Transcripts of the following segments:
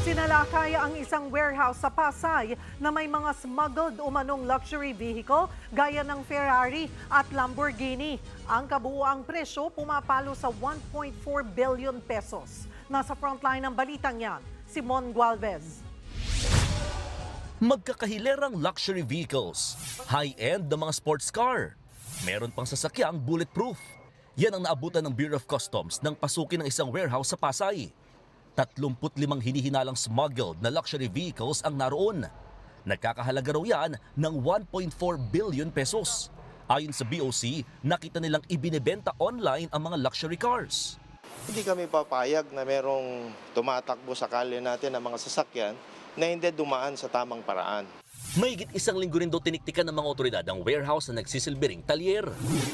Sinalakay ang isang warehouse sa Pasay na may mga smuggled umanong luxury vehicle gaya ng Ferrari at Lamborghini. Ang kabuuang presyo pumapalo sa 1.4 billion pesos. Nasa frontline ng balitang yan, Simon Gualvez. Magkakahilerang luxury vehicles, high-end na mga sports car. Meron pang sasakyang bulletproof. Yan ang naabutan ng Bureau of Customs nang pasukin ng isang warehouse sa Pasay. 35 hinihinalang smuggled na luxury vehicles ang naroon. Nagkakahalaga raw yan ng 1.4 billion pesos. Ayon sa BOC, nakita nilang ibinebenta online ang mga luxury cars. Hindi kami papayag na merong tumatakbo sa kalye natin ng mga sasakyan na hindi dumaan sa tamang paraan. Mahigit isang linggo rin daw tiniktikan ng mga otoridad ang warehouse na nagsisilbing talyer.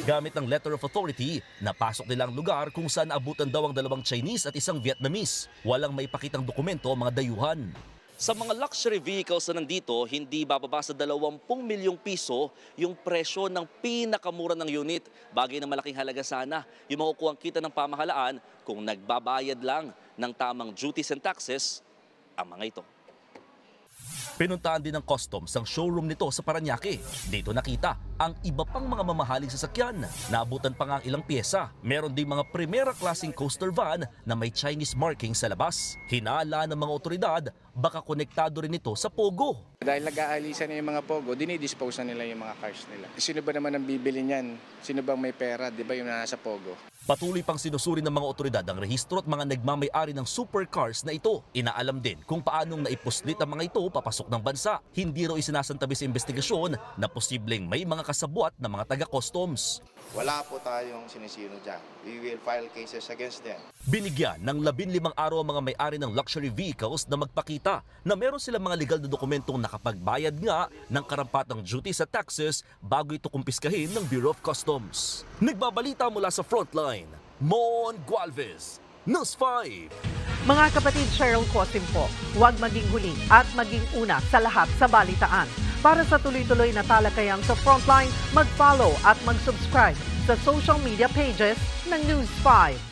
Gamit ang letter of authority, napasok nila ang lugar kung saan naabutan daw ang 2 Chinese at isang Vietnamese. Walang may pakitang dokumento ang mga dayuhan. Sa mga luxury vehicles na nandito, hindi bababa sa 20 milyong piso yung presyo ng pinakamura ng unit. Bagay na malaking halaga sana yung makukuhang kita ng pamahalaan kung nagbabayad lang ng tamang duties and taxes ang mga ito. Pinuntahan din ng customs ang showroom nito sa Parañaque. Dito nakita ang iba pang mga mamahaling sasakyan. Naabutan pa nga ang ilang pyesa. Meron din mga primera klaseng coaster van na may Chinese marking sa labas. Hinala ng mga otoridad, baka konektado rin ito sa Pogo. Dahil nag-aalisan na yung mga Pogo, dinidispose na nila yung mga cars nila. Sino ba naman ang bibili niyan? Sino bang may pera? Di ba yung nasa Pogo? Patuloy pang sinusuri ng mga otoridad ang rehistro at mga nagmamay-ari ng supercars na ito. Inaalam din kung paanong naipuslit ang mga ito papasok ng bansa. Hindi raw isinasantabi sa investigasyon na posibleng may mga kasabwat na mga taga-customs. Wala po tayong sinisino dyan. We will file cases against them. Binigyan ng 15 araw ang mga may-ari ng luxury vehicles na magpakita na meron silang mga legal na dokumentong nakapagbayad nga ng karampatang duties at taxes bago ito kumpiskahin ng Bureau of Customs. Nagbabalita mula sa frontline, Mon Gualvez, News 5. Mga kapatid, Cheryl Cosim po, huwag maging huli at maging una sa lahat sa balitaan. Para sa tuloy-tuloy na talakayang sa Frontline, mag-follow at mag-subscribe sa social media pages ng News 5.